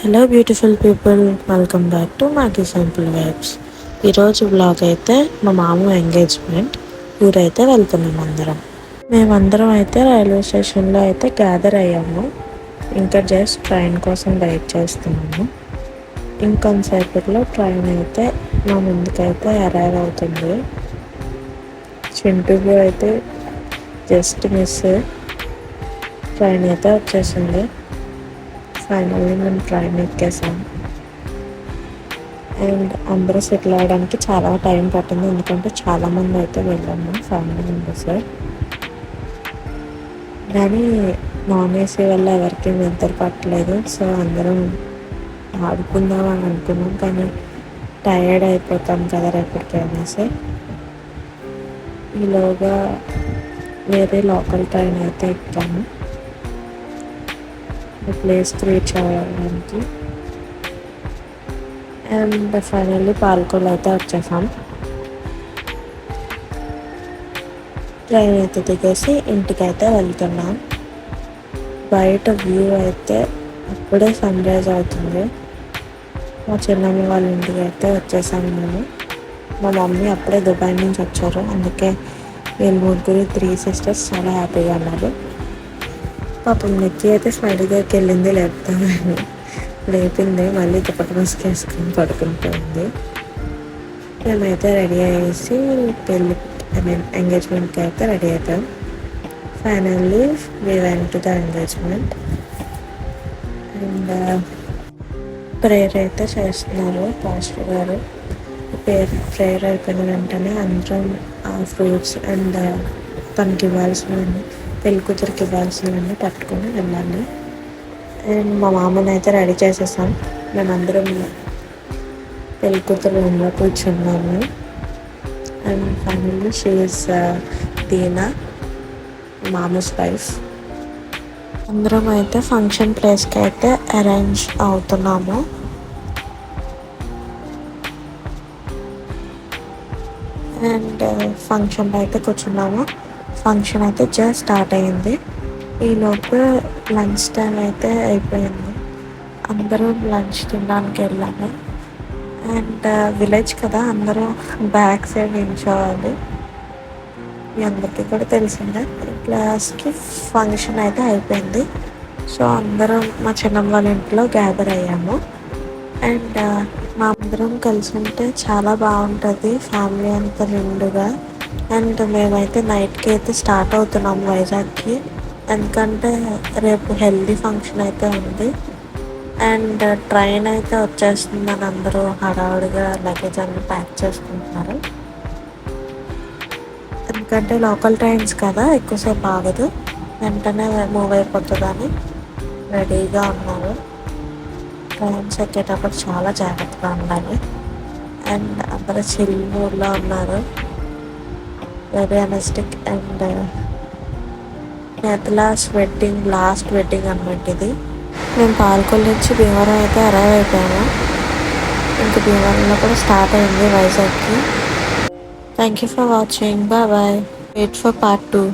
Hello beautiful people, welcome back to మాకి simple vibes. ఈరోజు blog అయితే మా మామ ఎంగేజ్మెంట్ ఊరైతే వెళ్తున్నాం అందరం. మేమందరం అయితే రైల్వే స్టేషన్లో అయితే గ్యాదర్ అయ్యాము. ఇంకా జస్ట్ ట్రైన్ కోసం వెయిట్ చేస్తున్నాము. ఇంకొంతసేపట్లో ట్రైన్ అయితే మా ముందుకైతే అరైవ్ అవుతుంది. చింటూగా అయితే జస్ట్ మిస్, ట్రైన్ అయితే వచ్చేసింది. ఫైనల్లీ మేము ట్రైన్ ఎక్కేసాం. అండ్ అందరూ సెటిల్ అవ్వడానికి చాలా టైం పట్టింది, ఎందుకంటే చాలామంది అయితే వెళ్ళాము ఫ్యామిలీ మెంబర్స్. కానీ నాన్ ఏసీ వల్ల ఎవరికి నిద్ర పట్టలేదు. సో అందరం ఆడుకుందాం అని అనుకున్నాం, కానీ టైర్డ్ అయిపోతాం కదా రేపటికైనా. ఈలోగా వేరే లోకల్ ట్రైన్ అయితే ఎక్కాము ప్లేస్కి రీచ్ అవ్వడానికి. అండ్ ఫైనల్లీ పాల్కోలు అయితే వచ్చేసాం. ట్రైన్ అయితే దిగేసి ఇంటికైతే వెళ్తున్నాం. బయట వ్యూ అయితే అప్పుడే సన్ రైజ్ అవుతుంది. మా చిన్నమ్మ వాళ్ళ ఇంటికి అయితే వచ్చేసాం మేము. మా మమ్మీ అప్పుడే దుబాయ్ నుంచి వచ్చారు, అందుకే వీళ్ళు ముగ్గురు 3 sisters చాలా హ్యాపీగా ఉన్నారు. పాపం నిక్కి అయితే స్మైలీ దగ్గరికి వెళ్ళింది, లేపుతామని లేపింది, మళ్ళీ దుప్పటి మస్క్ వేసుకొని పడుకుంటుంది. మేమైతే రెడీ అయ్యేసి ఎంగేజ్మెంట్కి అయితే రెడీ అవుతాం. Finally we went to the engagement. And prayer అయితే చేస్తున్నారు పాస్టర్ గారు. ప్రేయర్ అయిపోయిన వెంటనే అందరం ఫ్రూట్స్ అండ్ తనకి ఇవ్వాల్సినవన్నీ, పెళ్లి కూతురికి ఇవ్వాల్సినవన్నీ పట్టుకొని వెళ్ళాలి. అండ్ మా మామని అయితే రెడీ చేసేసాం. మేమందరం పెళ్లి కూతురు రూమ్లో కూర్చున్నాము. And finally she is Deena, మామస్ వైఫ్. అందరం అయితే ఫంక్షన్ ప్లేస్కి అయితే అరేంజ్ అవుతున్నాము. అండ్ ఫంక్షన్లో అయితే కూర్చున్నాము. ఫంక్షన్ అయితే జస్ట్ స్టార్ట్ అయ్యింది. ఈలోపు లంచ్ టైం అయితే అయిపోయింది. అందరూ లంచ్ తినడానికి వెళ్ళాము. అండ్ విలేజ్ కదా, అందరూ బ్యాక్ సైడ్ నిల్చోవాలి. మీ అందరికీ కూడా తెలిసిందే. క్లాస్కి ఫంక్షన్ అయితే అయిపోయింది. సో అందరం మా చిన్నమ్మ వాళ్ళ ఇంట్లో గ్యాదర్ అయ్యాము. అండ్ మా అందరం కలిసి ఉంటే చాలా బాగుంటుంది, ఫ్యామిలీ అంతా నిండుగా. అండ్ మేమైతే నైట్కి అయితే స్టార్ట్ అవుతున్నాం వైజాగ్కి, ఎందుకంటే రేపు హెల్దీ ఫంక్షన్ అయితే ఉంది. అండ్ ట్రైన్ అయితే వచ్చేస్తుందని అందరూ హడావుడిగా లగేజ్ అన్ని ప్యాక్ చేసుకుంటున్నారు. ఎందుకంటే లోకల్ ట్రైన్స్ కదా, ఎక్కువసేపు ఆగదు, వెంటనే మూవ్ అయిపోతుందని రెడీగా ఉన్నారు. ట్రైన్స్ ఎక్కేటప్పుడు చాలా జాగ్రత్తగా ఉండాలి. అండ్ అందరూ చిల్ మూడ్లో ఉన్నారు, వెరీ అనస్టిక్. అండ్ నేతలాస్ వెడ్డింగ్, లాస్ట్ వెడ్డింగ్ అన్నమాట ఇది. మేము పాల్కొల్లు నుంచి భీమవరం అయితే అరైవ్ అయిపోయాము. ఇంకా భీమవరంలో కూడా స్టార్ట్ అయింది వైజాగ్కి. Thank you for watching, bye bye. Wait for part 2.